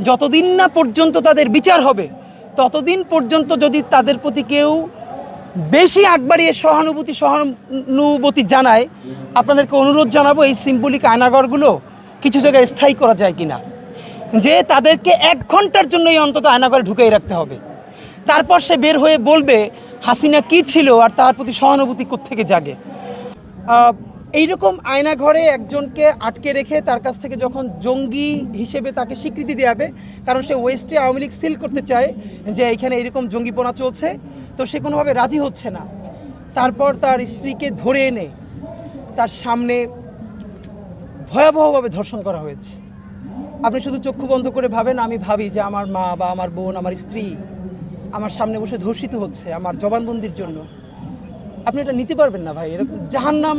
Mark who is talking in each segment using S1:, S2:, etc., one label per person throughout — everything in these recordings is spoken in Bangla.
S1: যতদিন না পর্যন্ত তাদের বিচার হবে ততদিন পর্যন্ত যদি তাদের প্রতি কেউ বেশি আগ বাড়িয়ে সহানুভূতি জানায়, আপনাদেরকে অনুরোধ জানাবো এই সিম্বলিক আয়নাঘরগুলো কিছু জায়গায় স্থায়ী করা যায় কিনা, যে তাদেরকে 1 ঘন্টার জন্যই অন্তত আয়নাঘরে ঢুকিয়ে রাখতে হবে। তারপর সে বের হয়ে বলবে হাসিনা কি ছিল আর তার প্রতি সহানুভূতি কোত্থেকে জাগে। এইরকম আয়নাঘরে একজনকে আটকে রেখে তার কাছ থেকে যখন জঙ্গি হিসেবে তাকে স্বীকৃতি দেওয়া হবে, কারণ সে ওয়েস্টে আওয়ামী লীগ সিল করতে চায় যে এখানে এরকম জঙ্গিপনা চলছে, তো সে কোনোভাবে রাজি হচ্ছে না। তারপর তার স্ত্রীকে ধরে এনে তার সামনে ভয়াবহভাবে ধর্ষণ করা হয়েছে। আপনি শুধু চক্ষু বন্ধ করে ভাবেন, আমি ভাবি যে আমার মা বা আমার বোন, আমার স্ত্রী আমার সামনে বসে ধর্ষিত হচ্ছে আমার জবানবন্দির জন্য। আপনি এটা নিতে পারবেন না ভাই, এরকম জাহান্নাম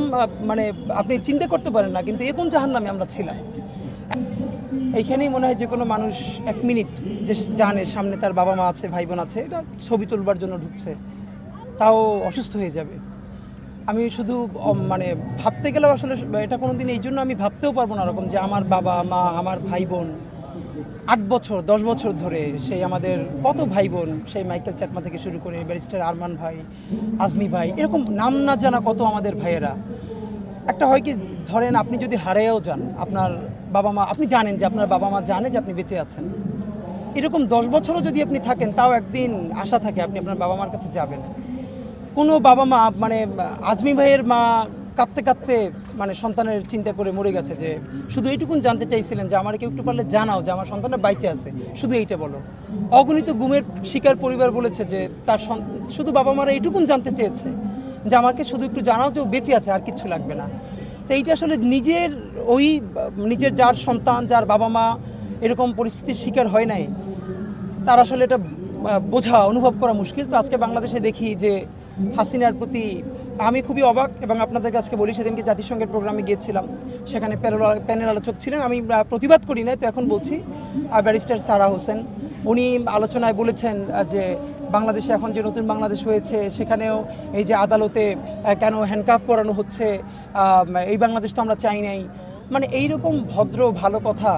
S1: মানে আপনি চিন্তা করতে পারেন না, কিন্তু এরকম জাহান্নামে আমরা ছিলাম। এইখানেই মনে হয় যে কোনো মানুষ 1 মিনিট যে জানে সামনে তার বাবা মা আছে, ভাই বোন আছে, এটা ছবি তুলবার জন্য ঢুকছে, তাও অসুস্থ হয়ে যাবে। আমি শুধু মানে ভাবতে গেলেও আসলে এটা কোনো দিন এই জন্য আমি ভাবতেও পারবো না এরকম যে আমার বাবা মা, আমার ভাই বোন 8 বছর 10 বছর ধরে, সেই আমাদের কত ভাই বোন, সেই মাইকেল চাকমা থেকে শুরু করে ব্যারিস্টার আরমান ভাই, আজমি ভাই, এরকম নাম না জানা কত আমাদের ভাইয়েরা। একটা হয় কি, ধরেন আপনি যদি হারিয়েও যান, আপনার বাবা মা, আপনি জানেন যে আপনার বাবা মা জানে যে আপনি বেঁচে আছেন, এরকম 10 বছরও যদি আপনি থাকেন, তাও একদিন আশা থাকে আপনি আপনার বাবা মার কাছে যাবেন। কোনো বাবা মা, মানে আজমি ভাইয়ের মা কাঁদতে কাঁদতে মানে সন্তানের চিন্তা করে মরে গেছে, যে শুধু এইটুকুন জানতে চাইছিলেন যে আমার কেউ একটু পারলে জানাও যে আমার সন্তানটা বাইচে আছে, শুধু এইটা বলো। অগণিত গুমের শিকার পরিবার বলেছে যে তার শুধু বাবা মারা এইটুকুন জানতে চেয়েছে যে আমাকে শুধু একটু জানাও যে ও বেঁচে আছে, আর কিচ্ছু লাগবে না। তো এইটা আসলে নিজের যার সন্তান, যার বাবা মা এরকম পরিস্থিতির শিকার হয় নাই, তার আসলে এটা বোঝা, অনুভব করা মুশকিল। তো আজকে বাংলাদেশে দেখি যে হাসিনার প্রতি আমি খুবই অবাক, এবং আপনাদেরকে আজকে বলি, সেদিনকে জাতিসংঘের প্রোগ্রামে গিয়েছিলাম, সেখানে প্যানেল আলোচক ছিলেন, আমি প্রতিবাদ করি নাই, তো এখন বলছি। ব্যারিস্টার সারা হোসেন উনি আলোচনায় বলেছেন যে বাংলাদেশে এখন যে নতুন বাংলাদেশ হয়েছে, সেখানেও এই যে আদালতে কেন হ্যান্ডকাফ পরানো হচ্ছে, এই বাংলাদেশ তো আমরা চাই নাই, মানে এইরকম ভদ্র ভালো কথা,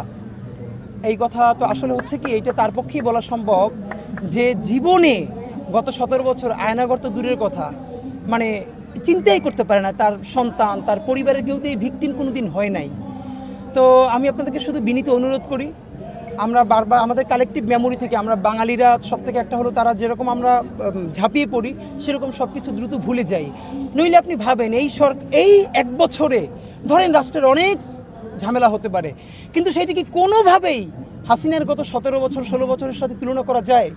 S1: এই কথা তো আসলে হচ্ছে কি, এইটা তার পক্ষেই বলা সম্ভব যে জীবনে গত 17 বছর আয়নাঘর তো দূরের কথা, মানে চিন্তাই করতে পারে না তার সন্তান, তার পরিবারের কেউ তো এই ভিকটিম কোনো দিন হয় নাই। তো আমি আপনাদেরকে শুধু বিনীত অনুরোধ করি, আমরা বারবার আমাদের কালেকটিভ মেমোরি থেকে, আমরা বাঙালিরা সব থেকে একটা হলো, তারা যেরকম আমরা ঝাঁপিয়ে পড়ি সেরকম সব কিছু দ্রুত ভুলে যাই। নইলে আপনি ভাবেন এই 1 বছরে ধরেন রাষ্ট্রের অনেক ঝামেলা হতে পারে, কিন্তু সেইটা কি কোনোভাবেই হাসিনার গত 17 বছর 16 বছরের সাথে তুলনা করা যায়?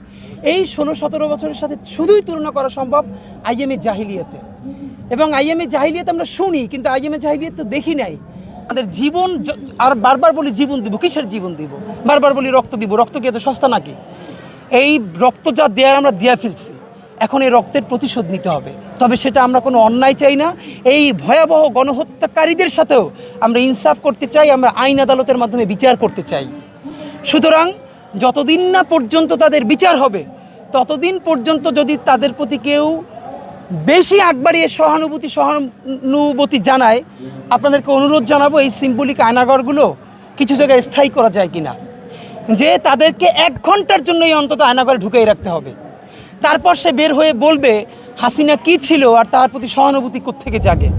S1: এই 16-17 বছরের সাথে শুধুই তুলনা করা সম্ভব আইএমএ জাহিলিয়াতে, এবং আইএমএ জাহিলিয়াত আমরা শুনি, কিন্তু আইএমএ জাহিলিয়াত তো দেখি নাই। আমাদের জীবন, আর বারবার বলি জীবন দিব, কিসের জীবন দিব? বারবার বলি রক্ত দিব, রক্ত কি এত সস্তা নাকি? এই রক্ত যা দেয়ার আমরা দেয়া ফেলছি, এখন এই রক্তের প্রতিশোধ নিতে হবে। তবে সেটা আমরা কোনো অন্যায় চাই না, এই ভয়াবহ গণহত্যাকারীদের সাথেও আমরা ইনসাফ করতে চাই, আমরা আইন আদালতের মাধ্যমে বিচার করতে চাই। সুতরাং যতদিন না পর্যন্ত তাদের বিচার হবে ততদিন পর্যন্ত যদি তাদের প্রতি কেউ বেশি আগ বাড়িয়ে সহানুভূতি জানায়, আপনাদেরকে অনুরোধ জানাবো এই সিম্বলিক আয়নাঘরগুলো কিছু জায়গায় স্থায়ী করা যায় কিনা, যে তাদেরকে 1 ঘন্টার জন্যই অন্তত আয়নাঘরে ঢুকিয়ে রাখতে হবে। তারপর সে বের হয়ে বলবে হাসিনা কি ছিল আর তার প্রতি সহানুভূতি কোত্থেকে জাগে।